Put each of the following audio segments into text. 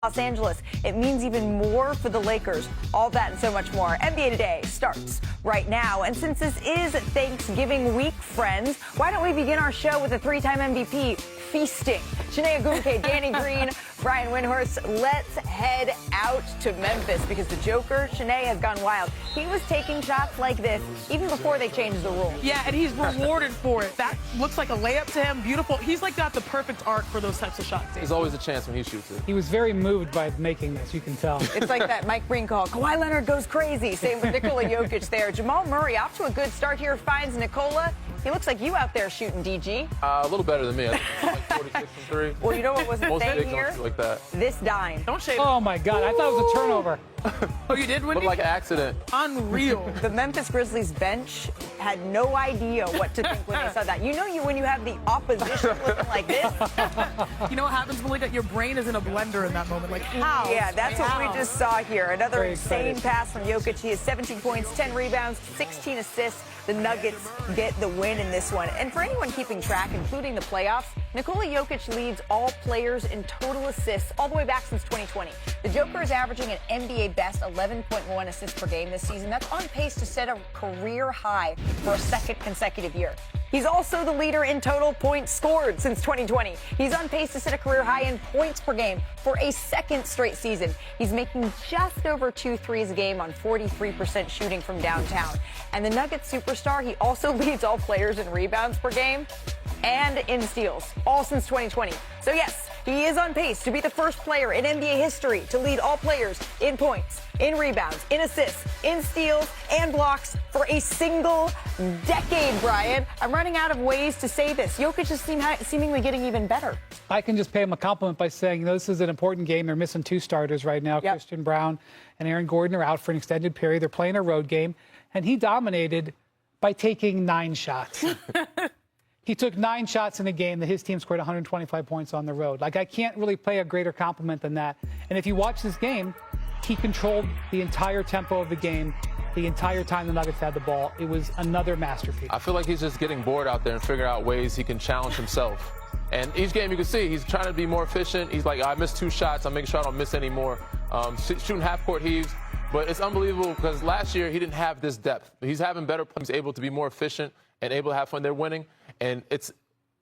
Los Angeles. It means even more for the Lakers. All that and so much more. NBA Today starts right now. And since this is Thanksgiving week, friends, why don't we begin our show with a three-time MVP feasting? Shanae Ogumke, Danny Green, Brian Windhorst. Let's head out to Memphis because the Joker, Shanae, has gone wild. He was taking shots like this even before they changed the rules. Yeah, and he's rewarded for it. That looks like a layup to him. Beautiful. He's like got the perfect arc for those types of shots. There's always a chance when he shoots it. He was very moved by making this, you can tell. It's like that Mike Breen call. Kawhi Leonard goes crazy. Same with Nikola Jokic there. Jamal Murray off to a good start here. Finds Nikola. He looks like you out there shooting, DG. A little better than me. I think I'm like 46 and 3. Well, you know what was the Most thing bigs here? don't shoot like that. This dime. Don't shade Oh, my God. I thought it was a turnover. Oh, you did, Wendy? Looked like an accident. Unreal. The Memphis Grizzlies bench had no idea what to think when they saw that. You know when you have the opposition looking like this? You know what happens, Malika? Your brain is in a blender in that moment. Like, how? Yeah, that's what we just saw here. Another Very insane excited. pass from Jokic. He has 17 points, 10 rebounds, 16 assists. The Nuggets get the win in this one. And for anyone keeping track, including the playoffs, Nikola Jokic leads all players in total assists all the way back since 2020. The Joker is averaging an NBA best 11.1 assists per game this season. That's on pace to set a career high for a second consecutive year. He's also the leader in total points scored since 2020. He's on pace to set a career high in points per game for a second straight season. He's making just over 2 threes a game on 43% shooting from downtown. And the Nuggets superstar, he also leads all players in rebounds per game and in steals, all since 2020. So yes, he is on pace to be the first player in NBA history to lead all players in points, in rebounds, in assists, in steals, and blocks for a single decade, Brian. I'm running out of ways to say this. Jokic is seemingly getting even better. I can just pay him a compliment by saying, this is an important game. They're missing 2 starters right now. Yep. Christian Brown and Aaron Gordon are out for an extended period. They're playing a road game. And he dominated by taking 9 shots. He took 9 shots in a game that his team scored 125 points on the road. Like, I can't really pay a greater compliment than that. And if you watch this game, he controlled the entire tempo of the game the entire time the Nuggets had the ball. It was another masterpiece. I feel like he's just getting bored out there and figuring out ways he can challenge himself. And each game you can see he's trying to be more efficient. He's like, I missed 2 shots. I'm making sure I don't miss any more. Shooting half-court heaves. But it's unbelievable because last year he didn't have this depth. He's having better plays. He's able to be more efficient and able to have fun. They're winning. And it's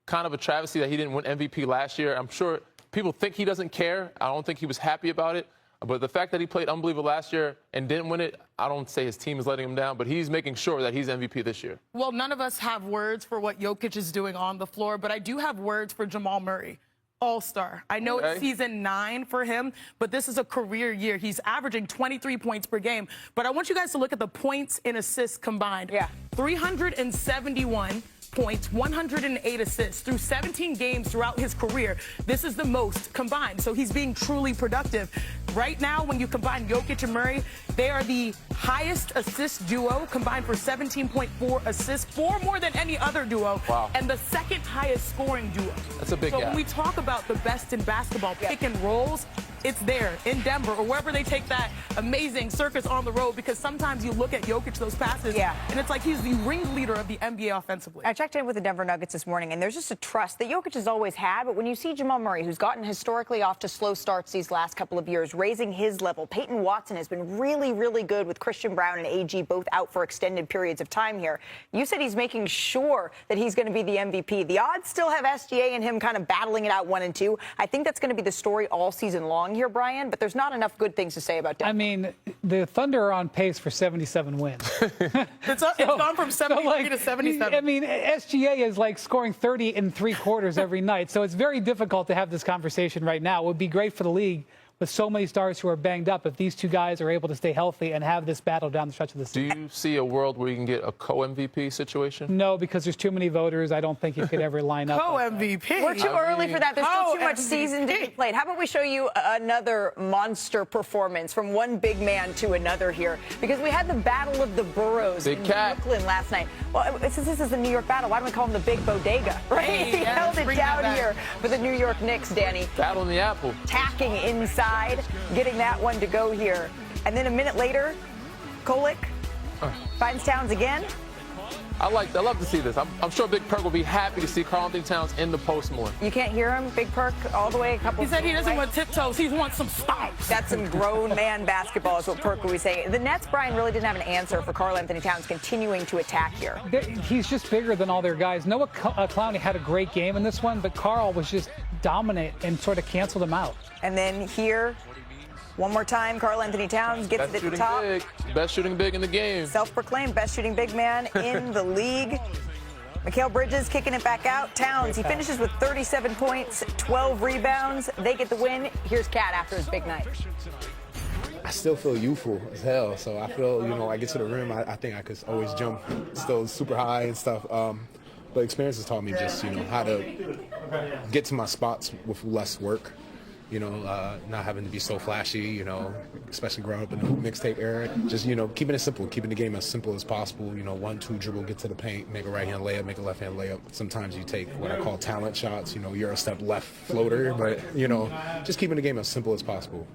kind of a travesty that he didn't win MVP last year. I'm sure people think he doesn't care. I don't think he was happy about it. But the fact that he played unbelievable last year and didn't win it, I don't say his team is letting him down, but he's making sure that he's MVP this year. Well, none of us have words for what Jokic is doing on the floor, but I do have words for Jamal Murray. All-star. I know it's season 9 for him, but this is a career year. He's averaging 23 points per game. But I want you guys to look at the points and assists combined. Yeah. 371 points, 108 assists through 17 games throughout his career. This is the most combined. So he's being truly productive. Right now, when you combine Jokic and Murray, they are the highest assist duo combined for 17.4 assists, 4 more than any other duo. Wow. And the second highest scoring duo. That's a big So gap. when we talk about the best in basketball, pick and rolls, it's there in Denver or wherever they take that amazing circus on the road, because sometimes you look at Jokic, those passes, and it's like he's the ringleader of the NBA offensively. I checked in with the Denver Nuggets this morning, and there's just a trust that Jokic has always had. But when you see Jamal Murray, who's gotten historically off to slow starts these last couple of years, raising his level, Peyton Watson has been really, really good with Christian Brown and AG both out for extended periods of time here. You said he's making sure that he's going to be the MVP. The odds still have SGA and him kind of battling it out 1 and 2. I think that's going to be the story all season long here, Brian, but there's not enough good things to say about Denver. I mean, the Thunder are on pace for 77 wins. It's gone from 73 to 77. I mean, SGA is like scoring 30 in 3 quarters every night. So it's very difficult to have this conversation right now. It would be great for the league with so many stars who are banged up if these 2 guys are able to stay healthy and have this battle down the stretch of the season. Do you see a world where you can get a co-MVP situation? No, because there's too many voters. I don't think you could ever line up. Co-MVP. We're too early for that. There's still too much season to be played. How about we show you another monster performance from one big man to another here? Because we had the Battle of the Boroughs in Brooklyn last night. Well, since this is the New York Battle, why don't we call him the Big Bodega, right? He held it down here for the New York Knicks, Danny. Battle in the apple. Tacking inside, getting that one to go here. And then a minute later, Kolik finds Towns again. I love to see this. I'm sure Big Perk will be happy to see Karl-Anthony Towns in the post more. You can't hear him, Big Perk, all the way a couple. He said he doesn't away. want tiptoes. He wants some stomps. That's some grown man basketball is what Perk will be saying. The Nets, Brian, really didn't have an answer for Karl-Anthony Towns continuing to attack here. He's just bigger than all their guys. Noah Clowney had a great game in this one, but Carl was just dominant and sort of canceled him out. And then here, one more time, Karl-Anthony Towns gets it at the top. Big. Best shooting big in the game. Self-proclaimed best shooting big man in the league. Mikal Bridges kicking it back out. Towns, he finishes with 37 points, 12 rebounds. They get the win. Here's Cat after his big night. I still feel youthful as hell, so I feel, I get to the rim, I think I could always jump still super high and stuff. But experience has taught me just, how to get to my spots with less work. Not having to be so flashy, especially growing up in the hoop mixtape era. Just, keeping it simple, keeping the game as simple as possible. 1-2 dribble, get to the paint, make a right-hand layup, make a left-hand layup. Sometimes you take what I call talent shots. You're a step left floater, but, just keeping the game as simple as possible.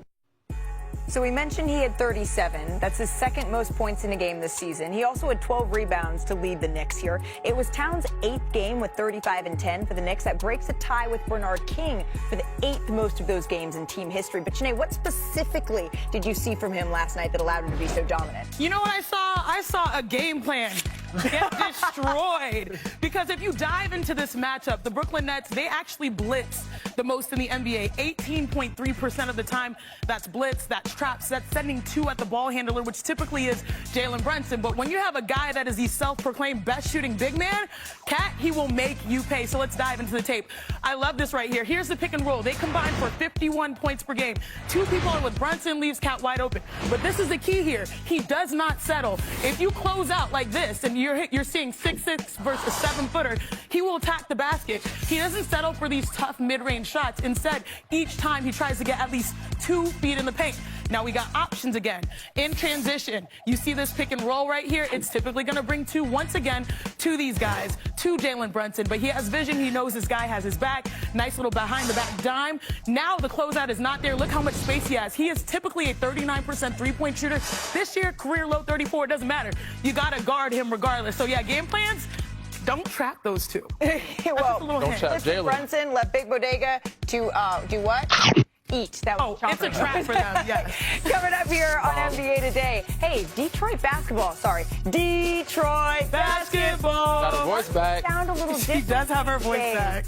So we mentioned he had 37. That's his second most points in a game this season. He also had 12 rebounds to lead the Knicks here. It was Towns' 8th game with 35 and 10 for the Knicks. That breaks a tie with Bernard King for the 8th most of those games in team history. But Janae, what specifically did you see from him last night that allowed him to be so dominant? You know what I saw? I saw a game plan get destroyed. Because if you dive into this matchup, the Brooklyn Nets, they actually blitz the most in the NBA. 18.3% of the time, that's blitz, that's traps, that's sending 2 at the ball handler, which typically is Jalen Brunson. But when you have a guy that is the self-proclaimed best shooting big man, Cat, he will make you pay. So let's dive into the tape. I love this right here. Here's the pick and roll. They combine for 51 points per game. 2 people are with Brunson, leaves Cat wide open. But this is the key here. He does not settle. If you close out like this and you're seeing 6'6" versus 7-footer, he will attack the basket. He doesn't settle for these tough mid-range shots. Instead, each time he tries to get at least 2 feet in the paint. Now we got options again. In transition, you see this pick and roll right here. It's typically going to bring 2 once again to these guys, to Jalen Brunson. But he has vision. He knows this guy has his back. Nice little behind-the-back dime. Now the closeout is not there. Look how much space he has. He is typically a 39% three-point shooter. This year, career low 34. It doesn't matter. You got to guard him regardless. So, yeah, game plans, don't trap those 2. Well, don't trap Jalen. Brunson left Big Bodega to do what? Eat. That was it's a trap for them, yes. Coming up here on NBA Today. Hey, Detroit basketball. Detroit basketball. Got her voice back. Sound a little different. She does have her voice back.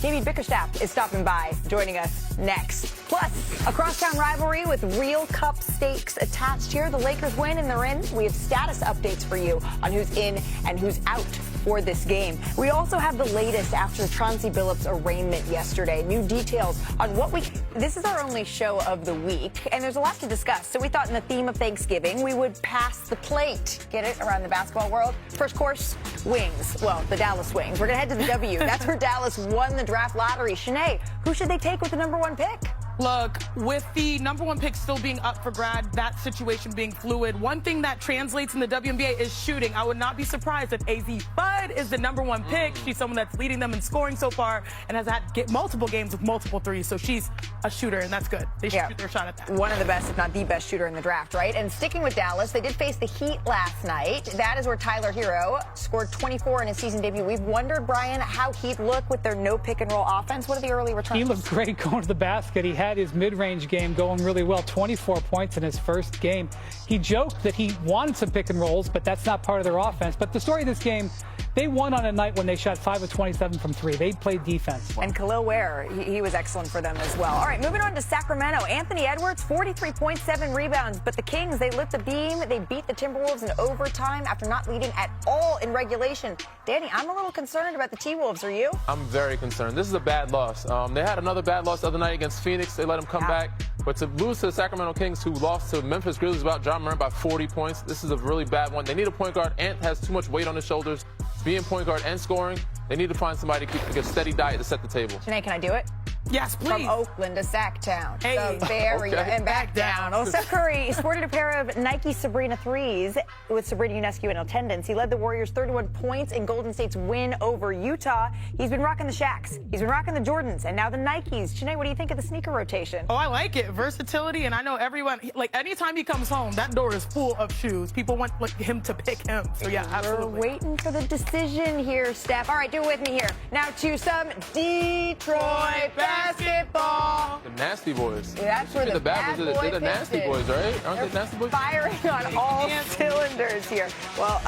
Davey Bickerstaff is stopping by, joining us next. Plus, a crosstown rivalry with real cup stakes attached here. The Lakers win and they're in. We have status updates for you on who's in and who's out for this game. We also have the latest after Chauncey Billups' arraignment yesterday. New details on what this is our only show of the week, and there's a lot to discuss. So we thought in the theme of Thanksgiving, we would pass the plate. Get it? Around the basketball world. First course, wings. Well, the Dallas Wings. We're going to head to the W. That's where Dallas won the draft lottery. Shanae, who should they take with the #1 pick? Look, with the #1 pick still being up for grab, that situation being fluid, one thing that translates in the WNBA is shooting. I would not be surprised if AZ Bud is the #1 pick. She's someone that's leading them in scoring so far and has had multiple games with multiple threes, so she's a shooter, and that's good. They should shoot their shot at that. One of the best, if not the best shooter in the draft, right? And sticking with Dallas, they did face the Heat last night. That is where Tyler Hero scored 24 in his season debut. We've wondered, Brian, how Heat look with their no pick-and-roll offense. What are the early returns? He looked great going to the basket. He had his mid-range game going really well, 24 points in his first game. He joked that he wanted some pick and rolls, but that's not part of their offense. But the story of this game, they won on a night when they shot 5 of 27 from 3. They played defense. And Khalil Ware, he was excellent for them as well. All right, moving on to Sacramento. Anthony Edwards, 43.7 rebounds. But the Kings, they lit the beam. They beat the Timberwolves in overtime after not leading at all in regulation. Danny, I'm a little concerned about the T-Wolves. Are you? I'm very concerned. This is a bad loss. They had another bad loss the other night against Phoenix. They let them come back. But to lose to the Sacramento Kings, who lost to Memphis Grizzlies about John Morant by 40 points, this is a really bad one. They need a point guard. Ant has too much weight on his shoulders. Being point guard and scoring, they need to find somebody to keep a steady diet to set the table. Janae, can I do it? Yes, From please. Oakland to Sacktown, Hey. the Bay Area, Okay. and back down. Well, Steph Curry sported a pair of Nike Sabrina 3s with Sabrina Ionescu in attendance. He led the Warriors 31 points in Golden State's win over Utah. He's been rocking the Shaqs. He's been rocking the Jordans, and now the Nikes. Janae, what do you think of the sneaker rotation? Oh, I like it. Versatility, and I know everyone, like, anytime he comes home, that door is full of shoes. People want him to pick him. So, yeah, absolutely. We're waiting for the decision here, Steph. All right, do it with me here. Now to some Detroit basketball. The Nasty Boys. That's where the bad boys. They're the Nasty Pistons. Boys, right? Aren't they Nasty Boys? Firing on all cylinders here. Well,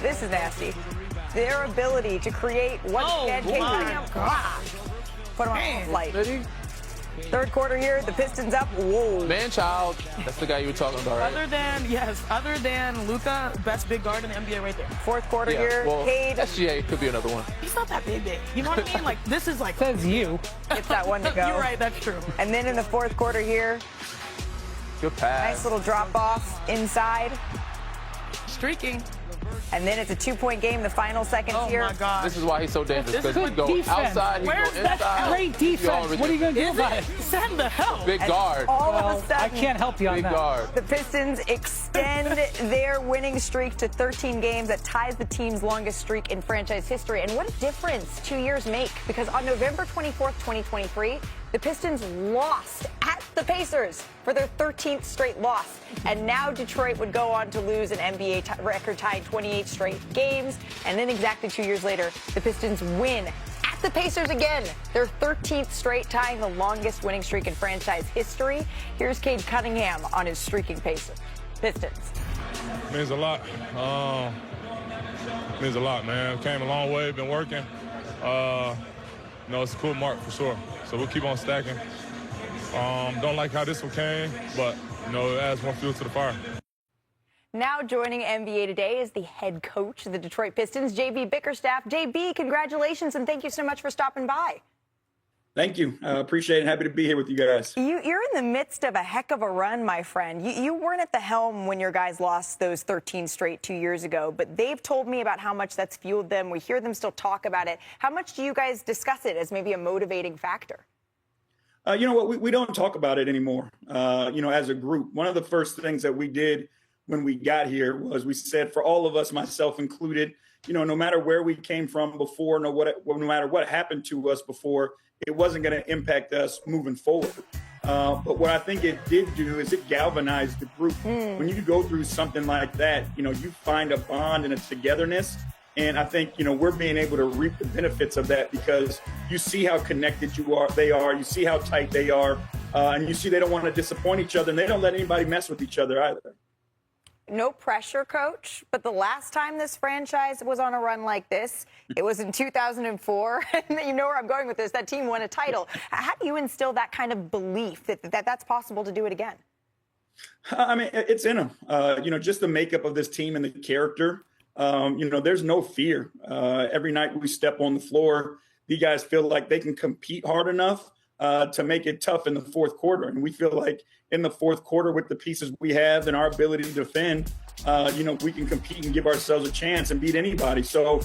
this is nasty. Their ability to create once again. my God. Put them on Man. light. City? Third quarter here, the Pistons up. Whoa. Man-child. That's the guy you were talking about, right? Other than Luka, best big guard in the NBA right there. Fourth quarter Yeah, here, well, Cade SGA could be another one. He's not that big. You know what I mean? Like, this is like. Says you. gets that one to go. You're right, that's true. And then in the fourth quarter here, Good pass. nice little drop off inside. Streaking. And then it's a 2-point game, the final seconds Oh, here. my God. This is why he's so dangerous, This because is he good go defense. outside, he go Where's that inside. Great He all defense. What are you going to do Is about it? it? Send the hell. Big And guard. all Well, of a sudden, I can't help you on Big that. guard. the Pistons extend their winning streak to 13 games. That ties the team's longest streak in franchise history. And what a difference 2 years make, because on November 24th, 2023, the Pistons lost at the Pacers for their 13th straight loss. And now Detroit would go on to lose an NBA record-tying 28 straight games. And then exactly 2 years later, the Pistons win at the Pacers again, their 13th straight, tying the longest winning streak in franchise history. Here's Cade Cunningham on his streaking Pistons. Means a lot. Means a lot, man. Came a long way, been working. It's a cool mark for sure. So we'll keep on stacking. Don't like how this one came, but, it adds more fuel to the fire. Now joining NBA Today is the head coach of the Detroit Pistons, JB Bickerstaff. JB, congratulations, and thank you so much for stopping by. Thank you. Appreciate it. Happy to be here with you guys. You're in the midst of a heck of a run, my friend. You weren't at the helm when your guys lost those 13 straight 2 years ago, but they've told me about how much that's fueled them. We hear them still talk about it. How much do you guys discuss it as maybe a motivating factor? You know what? We don't talk about it anymore, as a group. One of the first things that we did when we got here was we said, for all of us, myself included, no matter where we came from before, no matter what happened to us before, it wasn't going to impact us moving forward. But what I think it did do is it galvanized the group. When you go through something like that, you find a bond and a togetherness. And I think, we're being able to reap the benefits of that because you see how connected they are, you see how tight they are, and you see they don't want to disappoint each other, and they don't let anybody mess with each other either. No pressure, Coach, but the last time this franchise was on a run like this, it was in 2004. And you know where I'm going with this. That team won a title. How do you instill that kind of belief that that's possible to do it again? I mean, it's in them. Just the makeup of this team and the character. There's no fear. Every night we step on the floor, the guys feel like they can compete hard enough to make it tough in the fourth quarter. And we feel like in the fourth quarter with the pieces we have and our ability to defend, we can compete and give ourselves a chance and beat anybody. So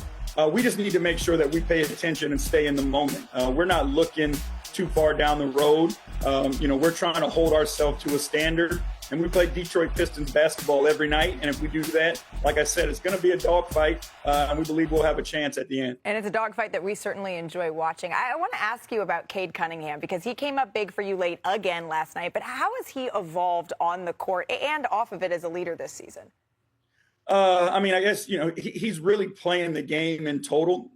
we just need to make sure that we pay attention and stay in the moment. We're not looking too far down the road. We're trying to hold ourselves to a standard. And we play Detroit Pistons basketball every night. And if we do that, like I said, it's going to be a dogfight. And we believe we'll have a chance at the end. And it's a dogfight that we certainly enjoy watching. I want to ask you about Cade Cunningham because he came up big for you late again last night. But how has he evolved on the court and off of it as a leader this season? I guess, he's really playing the game in total.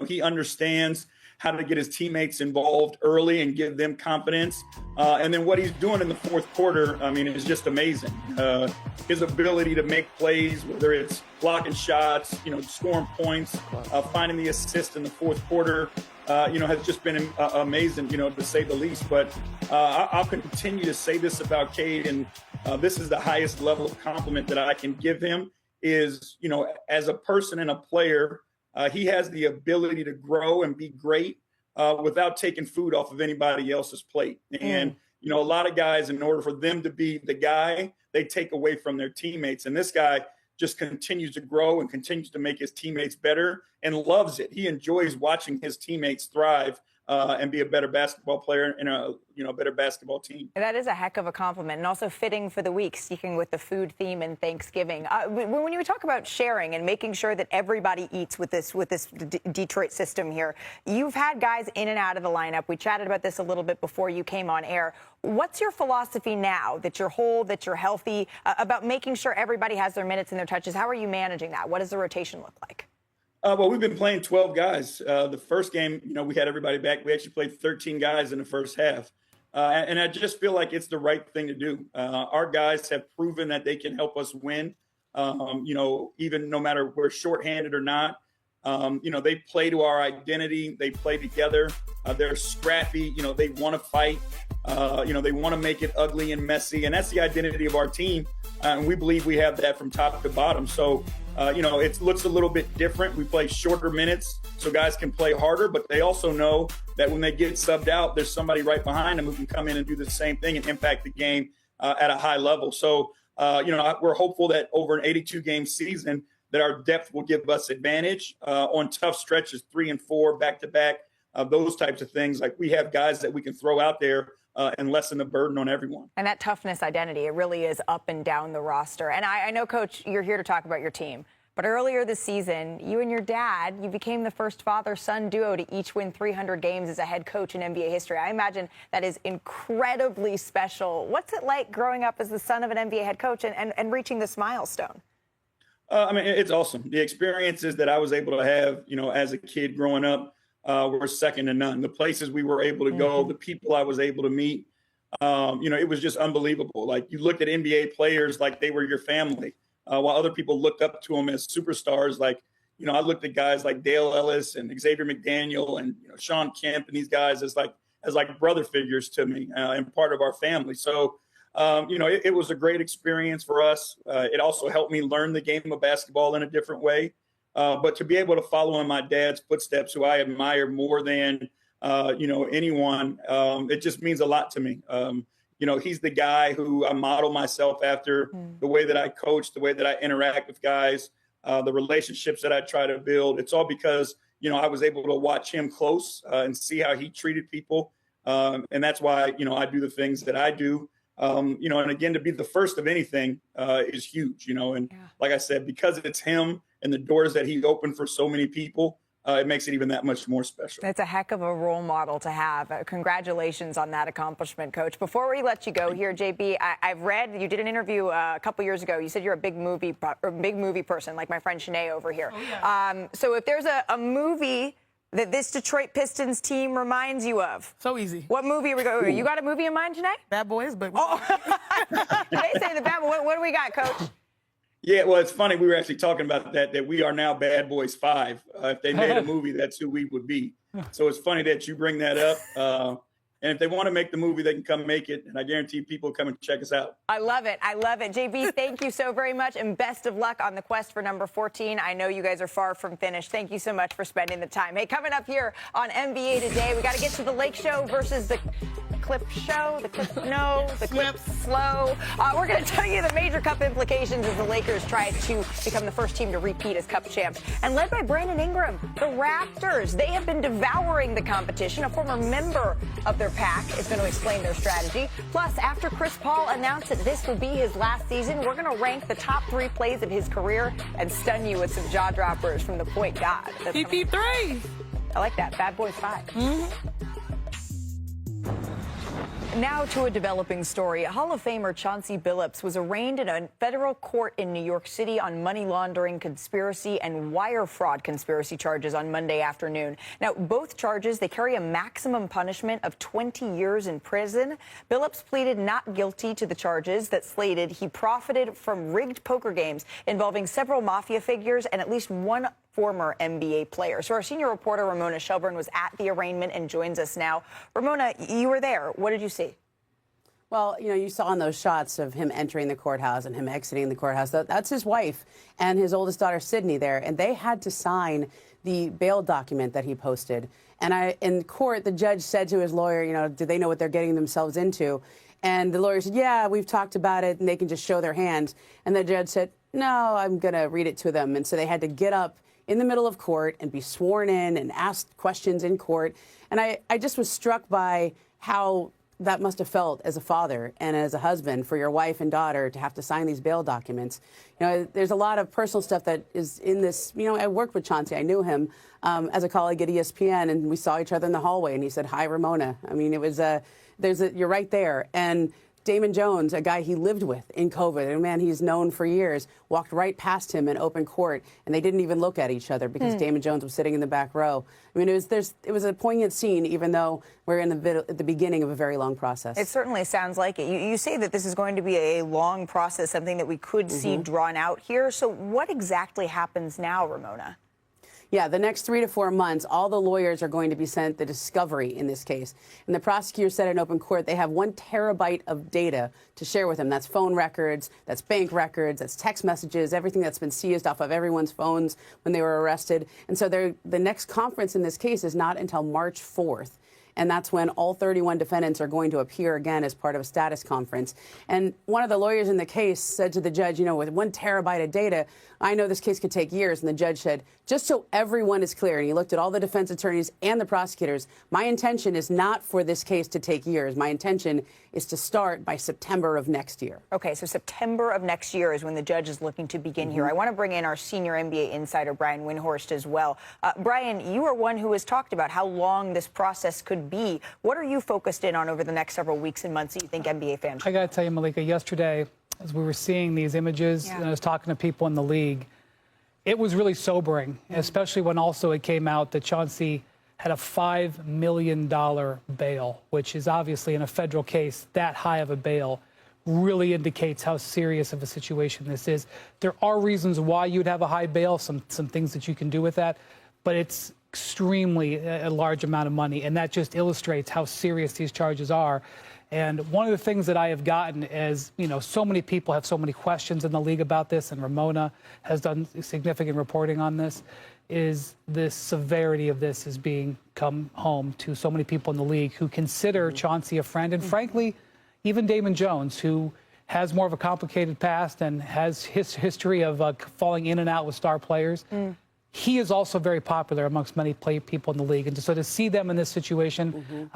He understands how to get his teammates involved early and give them confidence. And then what he's doing in the fourth quarter, is just amazing. His ability to make plays, whether it's blocking shots, scoring points, finding the assist in the fourth quarter, has just been amazing, to say the least. But I'll continue to say this about Cade, and this is the highest level of compliment that I can give him is, as a person and a player, he has the ability to grow and be great without taking food off of anybody else's plate. And, a lot of guys, in order for them to be the guy, they take away from their teammates. And this guy just continues to grow and continues to make his teammates better and loves it. He enjoys watching his teammates thrive and be a better basketball player and a better basketball team. That is a heck of a compliment, and also fitting for the week, sticking with the food theme and Thanksgiving. When you talk about sharing and making sure that everybody eats with this Detroit system here, you've had guys in and out of the lineup. We chatted about this a little bit before you came on air. What's your philosophy now that you're whole, that you're healthy, about making sure everybody has their minutes and their touches? How are you managing that? What does the rotation look like? Well, we've been playing 12 guys. The first game, we had everybody back. We actually played 13 guys in the first half. And I just feel like it's the right thing to do. Our guys have proven that they can help us win, even no matter we're shorthanded or not. They play to our identity. They play together. They're scrappy. They want to fight. They want to make it ugly and messy. And that's the identity of our team. And we believe we have that from top to bottom. So, it looks a little bit different. We play shorter minutes so guys can play harder, but they also know that when they get subbed out, there's somebody right behind them who can come in and do the same thing and impact the game at a high level. So, we're hopeful that over an 82-game season that our depth will give us advantage on tough stretches, 3 and 4, back-to-back, those types of things. Like we have guys that we can throw out there and lessen the burden on everyone. And that toughness identity, it really is up and down the roster. And I know, Coach, you're here to talk about your team. But earlier this season, you and your dad, you became the first father-son duo to each win 300 games as a head coach in NBA history. I imagine that is incredibly special. What's it like growing up as the son of an NBA head coach and reaching this milestone? It's awesome. The experiences that I was able to have, as a kid growing up, were second to none. The places we were able to go, the people I was able to meet, it was just unbelievable. Like you looked at NBA players like they were your family, while other people looked up to them as superstars. Like, I looked at guys like Dale Ellis and Xavier McDaniel and Sean Kemp and these guys as brother figures to me and part of our family. So, it was a great experience for us. It also helped me learn the game of basketball in a different way. But to be able to follow in my dad's footsteps, who I admire more than, anyone, it just means a lot to me. He's the guy who I model myself after, the way that I coach, the way that I interact with guys, the relationships that I try to build. It's all because, I was able to watch him close and see how he treated people. And that's why, I do the things that I do. And again, to be the first of anything is huge, like I said, because it's him and the doors that he opened for so many people, it makes it even that much more special. That's a heck of a role model to have. Congratulations on that accomplishment, Coach. Before we let you go here, JB, I've read you did an interview a couple years ago. You said you're a big movie person, like my friend Shanae over here. Oh, yeah. So if there's a movie that this Detroit Pistons team reminds you of. So easy. What movie are we going? You got a movie in mind, Janae? Bad Boys, but they say the Bad Boys. What do we got, Coach? Yeah, well, it's funny. We were actually talking about that we are now Bad Boys 5. If they made a movie, that's who we would be. So it's funny that you bring that up. And if they want to make the movie, they can come make it. And I guarantee people come and check us out. I love it. I love it. JB, thank you so very much. And best of luck on the quest for number 14. I know you guys are far from finished. Thank you so much for spending the time. Hey, coming up here on NBA Today, we got to get to the Lake Show versus the Clip Show. The Clip Slow. We're going to tell you the major Cup implications as the Lakers try to become the first team to repeat as Cup champs. And led by Brandon Ingram, the Raptors, they have been devouring the competition. A former member of their pack is going to explain their strategy. Plus, after Chris Paul announced that this will be his last season, we're going to rank the top 3 plays of his career and stun you with some jaw droppers from the point god. PP3. I like that. Bad Boys 5. Now to a developing story. Hall of Famer Chauncey Billups was arraigned in a federal court in New York City on money laundering, conspiracy, and wire fraud conspiracy charges on Monday afternoon. Now, both charges, they carry a maximum punishment of 20 years in prison. Billups pleaded not guilty to the charges that slated he profited from rigged poker games involving several mafia figures and at least one former NBA player. So our senior reporter, Ramona Shelburne, was at the arraignment and joins us now. Ramona, you were there. What did you see? Well, you saw in those shots of him entering the courthouse and him exiting the courthouse. That's his wife and his oldest daughter, Sydney, there. And they had to sign the bail document that he posted. And in court, the judge said to his lawyer, do they know what they're getting themselves into? And the lawyer said, yeah, we've talked about it, and they can just show their hands. And the judge said, no, I'm going to read it to them. And so they had to get up in the middle of court and be sworn in and asked questions in court. And I just was struck by how that must have felt as a father and as a husband for your wife and daughter to have to sign these bail documents. You know, there's a lot of personal stuff that is in this. You know, I worked with Chauncey. I knew him as a colleague at ESPN, and we saw each other in the hallway, and he said, "Hi, Ramona." I mean, it was you're right there. And Damon Jones, a guy he lived with in COVID, and man, he's known for years, walked right past him in open court, and they didn't even look at each other because Damon Jones was sitting in the back row. I mean, it was a poignant scene, even though we're in the beginning of a very long process. It certainly sounds like it. You say that this is going to be a long process, something that we could see drawn out here. So what exactly happens now, Ramona? Yeah, the next 3 to 4 months, all the lawyers are going to be sent the discovery in this case. And the prosecutor said in open court they have 1 terabyte of data to share with them. That's phone records, that's bank records, that's text messages, everything that's been seized off of everyone's phones when they were arrested. And so the next conference in this case is not until March 4th. And that's when all 31 defendants are going to appear again as part of a status conference. And one of the lawyers in the case said to the judge, you know, with 1 terabyte of data, I know this case could take years. And the judge said, just so everyone is clear, and he looked at all the defense attorneys and the prosecutors, my intention is not for this case to take years. My intention is to start by September of next year. Okay, so September of next year is when the judge is looking to begin here. I want to bring in our senior NBA insider, Brian Windhorst, as well. Brian, you are one who has talked about how long this process could be. What are you focused in on over the next several weeks and months that you think NBA fans should? I got to tell you, Malika, yesterday, as we were seeing these images and I was talking to people in the league, it was really sobering, especially when also it came out that Chauncey had a $5 million bail, which is obviously in a federal case, that high of a bail really indicates how serious of a situation this is. There are reasons why you'd have a high bail, some things that you can do with that, but it's extremely a large amount of money, and that just illustrates how serious these charges are. And one of the things that I have gotten is, you know, so many people have so many questions in the league about this, and Ramona has done significant reporting on this, is the severity of this is being come home to so many people in the league who consider Chauncey a friend, and frankly, even Damon Jones, who has more of a complicated past and has his history of falling in and out with star players. He is also very popular amongst many people in the league. And so to see them in this situation,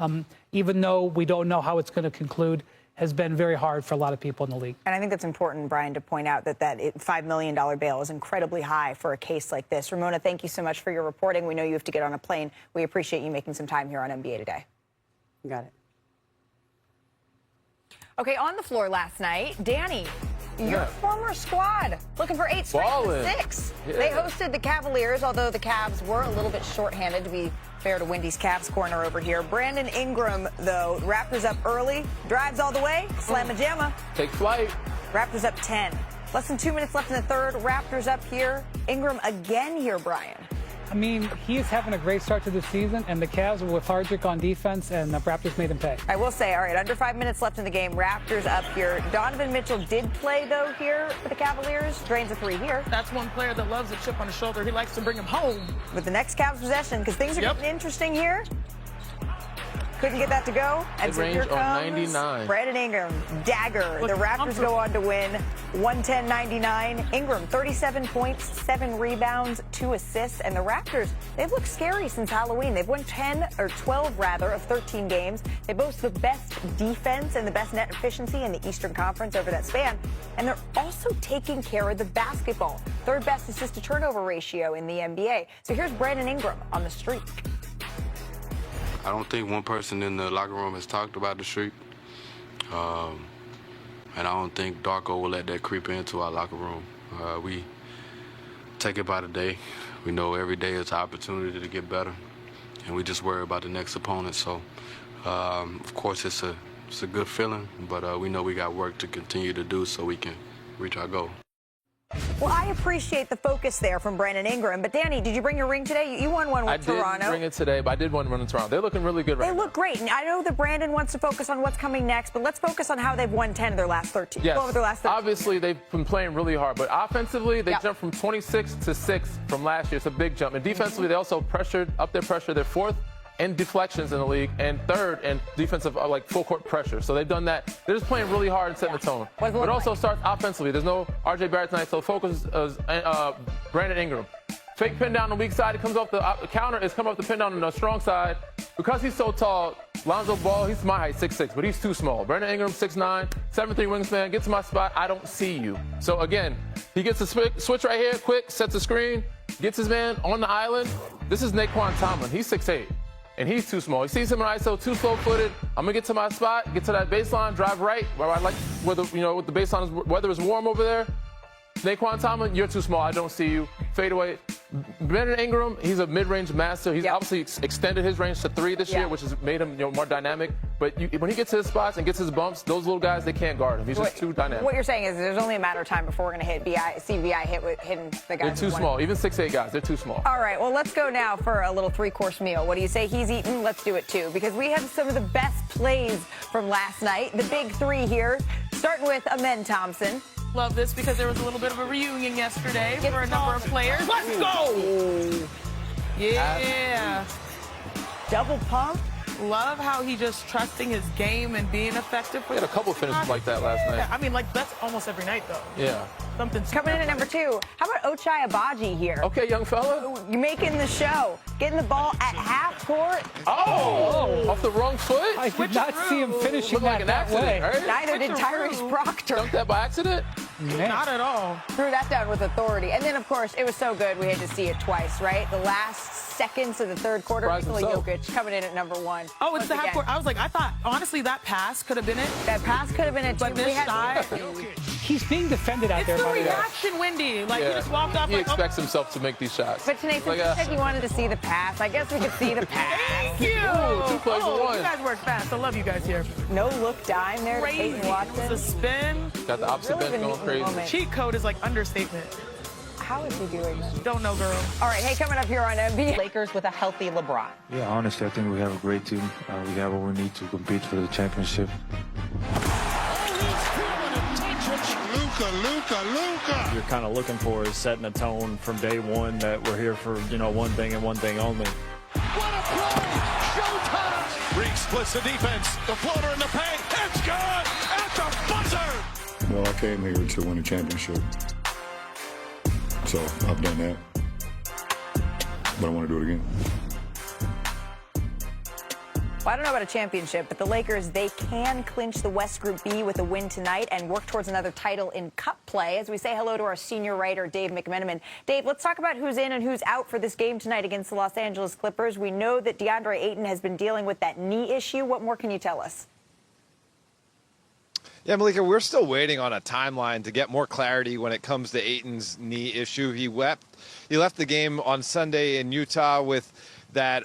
even though we don't know how it's going to conclude, has been very hard for a lot of people in the league. And I think that's important, Brian, to point out that $5 million bail is incredibly high for a case like this. Ramona, thank you so much for your reporting. We know you have to get on a plane. We appreciate you making some time here on NBA Today. You got it. Okay, on the floor last night, Danny, your former squad, looking for 8 straight to 6. Yeah. They hosted the Cavaliers, although the Cavs were a little bit shorthanded, to be fair to Wendy's Cavs corner over here. Brandon Ingram, though, Raptors up early, drives all the way, slam-a-jamma. Take flight. Raptors up 10. Less than 2 minutes left in the third. Raptors up here. Ingram again here, Brian. I mean, he is having a great start to the season, and the Cavs were lethargic on defense, and the Raptors made him pay. I will say, all right, under 5 minutes left in the game. Raptors up here. Donovan Mitchell did play, though, here for the Cavaliers. Drains a 3 here. That's one player that loves a chip on his shoulder. He likes to bring him home. With the next Cavs possession, because things are getting interesting here. Couldn't get that to go. And so here comes 99. Brandon Ingram, dagger. The Raptors go on to win 110-99. Ingram, 37 points, 7 rebounds, 2 assists. And the Raptors, they've looked scary since Halloween. They've won 12 of 13 games. They boast the best defense and the best net efficiency in the Eastern Conference over that span. And they're also taking care of the basketball. 3rd best assist to turnover ratio in the NBA. So here's Brandon Ingram on the streak. I don't think one person in the locker room has talked about the streak. And I don't think Darko will let that creep into our locker room. We take it by the day. We know every day is an opportunity to get better. And we just worry about the next opponent. So, of course, it's a good feeling, but we know we got work to continue to do so we can reach our goal. Well, I appreciate the focus there from Brandon Ingram. But, Danny, did you bring your ring today? You won one with Toronto. I didn't bring it today, but I did one in Toronto. They're looking really good right now. They look great. And I know that Brandon wants to focus on what's coming next, but let's focus on how they've won 10 of their last 13. Yes. 12 of their last 13. Obviously, they've been playing really hard, but offensively, they jumped from 26 to 6 from last year. It's a big jump. And defensively, they also up their pressure. They're 4th in deflections in the league and 3rd in defensive, like full court pressure. So they've done that. They're just playing really hard and setting the tone. But it also starts offensively. There's no RJ Barrett tonight, so focus is Brandon Ingram. Fake pin down on the weak side. He comes off the counter. It's come off the pin down on the strong side. Because he's so tall, Lonzo Ball, he's my height, 6'6", but he's too small. Brandon Ingram, 6'9", 7'3" wingspan, gets to my spot. I don't see you. So again, he gets a switch right here, quick, sets a screen, gets his man on the island. This is Naquan Tomlin. He's 6'8", and he's too small. He sees him in ISO, too slow-footed. I'm gonna get to my spot, get to that baseline, drive right, where I like where the baseline is, weather is warm over there. Naquan Tomlin, you're too small. I don't see you. Fade away. Brandon Ingram, he's a mid-range master. He's obviously extended his range to 3 this year, which has made him more dynamic. But when he gets to his spots and gets his bumps, those little guys, they can't guard him. He's just too dynamic. What you're saying is there's only a matter of time before we're going to see VI hitting the guys. They're too small. Even 6'8" guys, they're too small. All right, well, let's go now for a little 3-course meal. What do you say he's eating? Let's do it, too, because we have some of the best plays from last night. The big 3 here, starting with Amen Thompson. Love this because there was a little bit of a reunion yesterday for a number of players. Let's go! Yeah. Double pump. Love how he just trusting his game and being effective. We had a couple finishes like that last night. Yeah, I mean, like, that's almost every night, though. Yeah. Something's coming in at number 2. How about Ochai Agbaji here? Okay, young fella. You're making the show. Getting the ball at half court. Oh! Off the wrong foot? I did not see him finishing that way. Right? Neither did Tyrese Proctor. Dunked that by accident? Man. Not at all. Threw that down with authority. And then, of course, it was so good we had to see it twice, right? The last seconds of the third quarter, Nikola Jokic coming in at number 1. Oh, it's the half court. I was like, I thought, honestly, that pass could have been it. That pass could have been it, too. But this shot, he's being defended out there. it's the by reaction, Wendy. Like, he just walked off. He like, expects himself to make these shots. But Tanay, since you said you wanted to see the pass, I guess we could see the pass. Thank you. Ooh, 2 plays in 1. You guys work fast. I love you guys here. No look dime there to Crazy. Peyton Watson. The spin. Got the opposite Really bench going crazy. Cheat code is like understatement. How is he doing that? Don't know, girl. All right, hey, coming up here on NBA. Lakers with a healthy LeBron. Yeah, honestly, I think we have a great team. We have what we need to compete for the championship. Luka. You're kind of looking for is setting a tone from day one that we're here for, one thing and one thing only. What a play! Showtime! Reek splits the defense. The floater in the paint. It's good at the buzzer! Well, I came here to win a championship. So I've done that. But I want to do it again. Well, I don't know about a championship, but the Lakers, they can clinch the West Group B with a win tonight and work towards another title in Cup play. As we say hello to our senior writer, Dave McMenamin. Dave, let's talk about who's in and who's out for this game tonight against the Los Angeles Clippers. We know that DeAndre Ayton has been dealing with that knee issue. What more can you tell us? Yeah, Malika, we're still waiting on a timeline to get more clarity when it comes to Ayton's knee issue. He left the game on Sunday in Utah with that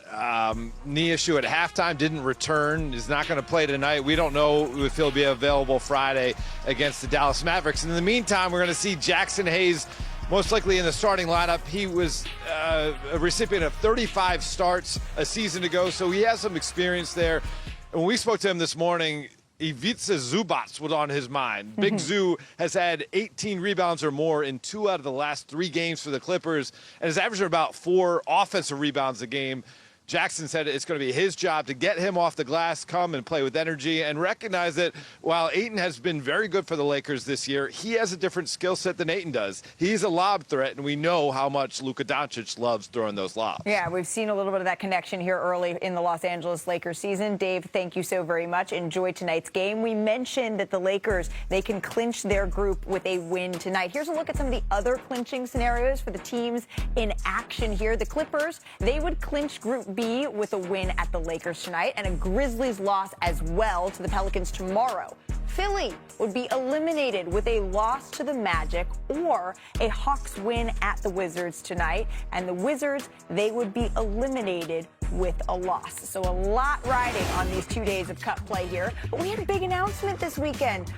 knee issue at halftime, didn't return, is not going to play tonight. We don't know if he'll be available Friday against the Dallas Mavericks. And in the meantime, we're going to see Jackson Hayes most likely in the starting lineup. He was a recipient of 35 starts a season ago, so he has some experience there. And when we spoke to him this morning, Ivica Zubac was on his mind. Big Zoo has had 18 rebounds or more in 2 out of the last 3 games for the Clippers and is averaging about 4 offensive rebounds a game. Jackson said it's going to be his job to get him off the glass, come and play with energy, and recognize that while Ayton has been very good for the Lakers this year, he has a different skill set than Ayton does. He's a lob threat, and we know how much Luka Doncic loves throwing those lobs. Yeah, we've seen a little bit of that connection here early in the Los Angeles Lakers season. Dave, thank you so very much. Enjoy tonight's game. We mentioned that the Lakers, they can clinch their group with a win tonight. Here's a look at some of the other clinching scenarios for the teams in action here. The Clippers, they would clinch Group B with a win at the Lakers tonight and a Grizzlies loss as well to the Pelicans tomorrow. Philly would be eliminated with a loss to the Magic or a Hawks win at the Wizards tonight. And the Wizards, they would be eliminated with a loss. So a lot riding on these 2 days of Cup play here. But we had a big announcement this weekend.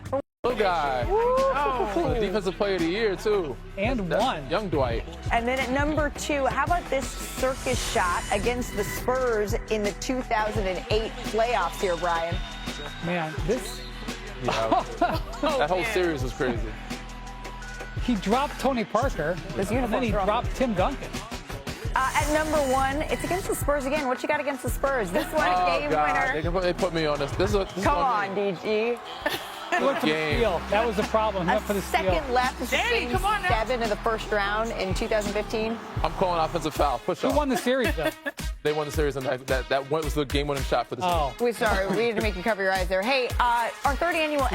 Little guy. The defensive player of the year, too. And one. Young Dwight. And then at number 2, how about this circus shot against the Spurs in the 2008 playoffs here, Brian? Man, this... Yeah, that whole series was crazy. He dropped Tony Parker, and then he dropped Tim Duncan. At number 1, it's against the Spurs again. What you got against the Spurs? This one, a game winner. They put me on this. Come on, DG. He went for the steal. That was the problem. He went for the steal. Second left. This is Danny, game come on now. 7 in the first round in 2015. I'm calling offensive foul. Push Who off. won the series, though? They won the series, and that was the game-winning shot for the series. Oh. We're sorry. We had to make you cover your eyes there. Hey, our third annual